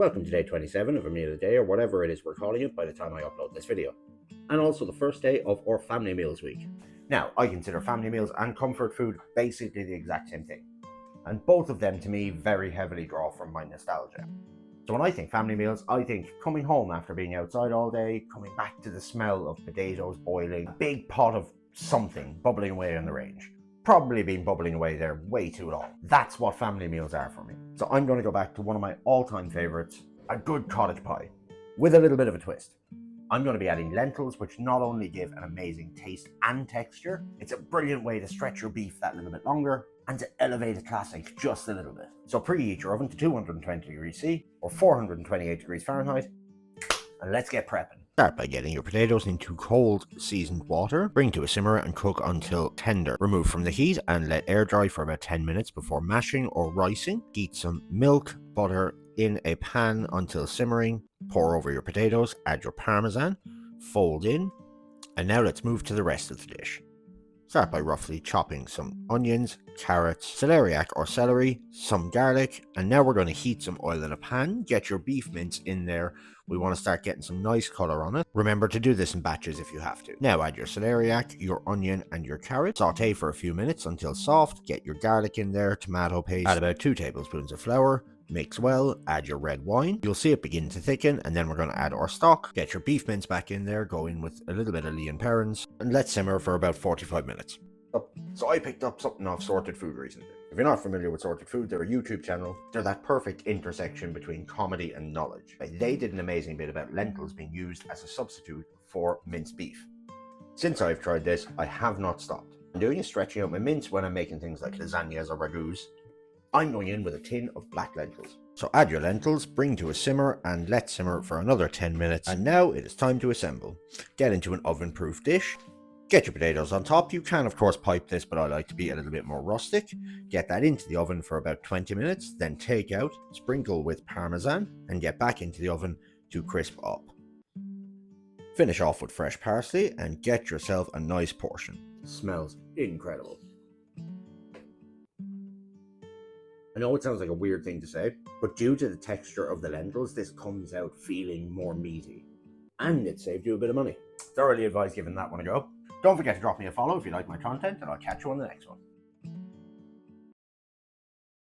Welcome to day 27 of a meal a day, or whatever it is we're calling it by the time I upload this video. And also the first day of our family meals week. Now, I consider family meals and comfort food basically the exact same thing. And both of them to me very heavily draw from my nostalgia. So when I think family meals, I think coming home after being outside all day, coming back to the smell of potatoes boiling, a big pot of something bubbling away on the range. Probably been bubbling away there way too long. That's what family meals are for me. So I'm going to go back to one of my all-time favorites, a good cottage pie, with a little bit of a twist. I'm going to be adding lentils, which not only give an amazing taste and texture, it's a brilliant way to stretch your beef that little bit longer and to elevate a classic just a little bit. So preheat your oven to 220 degrees C or 428 degrees Fahrenheit, and let's get prepping. Start by getting your potatoes into cold seasoned water. Bring to a simmer and cook until tender. Remove from the heat and let air dry for about 10 minutes before mashing or ricing. Heat some milk, butter in a pan until simmering. Pour over your potatoes, add your parmesan, fold in, and now let's move to the rest of the dish. Start by roughly chopping some onions, carrots, celeriac or celery, some garlic, and now we're going to heat some oil in a pan. Get your beef mince in there. We want to start getting some nice color on it. Remember to do this in batches if you have to. Now add your celeriac, your onion, and your carrot. Saute for a few minutes until soft. Get your garlic in there, tomato paste, add about 2 tablespoons of flour. Mix well, add your red wine. You'll see it begin to thicken, and then we're going to add our stock. Get your beef mince back in there, go in with a little bit of Lea and Perrins, and let simmer for about 45 minutes. So I picked up something off Sorted Food recently. If you're not familiar with Sorted Food, they're a YouTube channel. They're that perfect intersection between comedy and knowledge. They did an amazing bit about lentils being used as a substitute for minced beef. Since I've tried this, I have not stopped. I'm doing is stretching out my mince when I'm making things like lasagnas or ragouts. I'm going in with a tin of black lentils. So add your lentils, bring to a simmer, and let simmer for another 10 minutes. And now it is time to assemble. Get into an oven-proof dish. Get your potatoes on top. You can of course pipe this, but I like to be a little bit more rustic. Get that into the oven for about 20 minutes, then take out, sprinkle with parmesan, and get back into the oven to crisp up. Finish off with fresh parsley and get yourself a nice portion. Smells incredible. I know it sounds like a weird thing to say, but due to the texture of the lentils, this comes out feeling more meaty. And it saved you a bit of money. Thoroughly advise giving that one a go. Don't forget to drop me a follow if you like my content, and I'll catch you on the next one.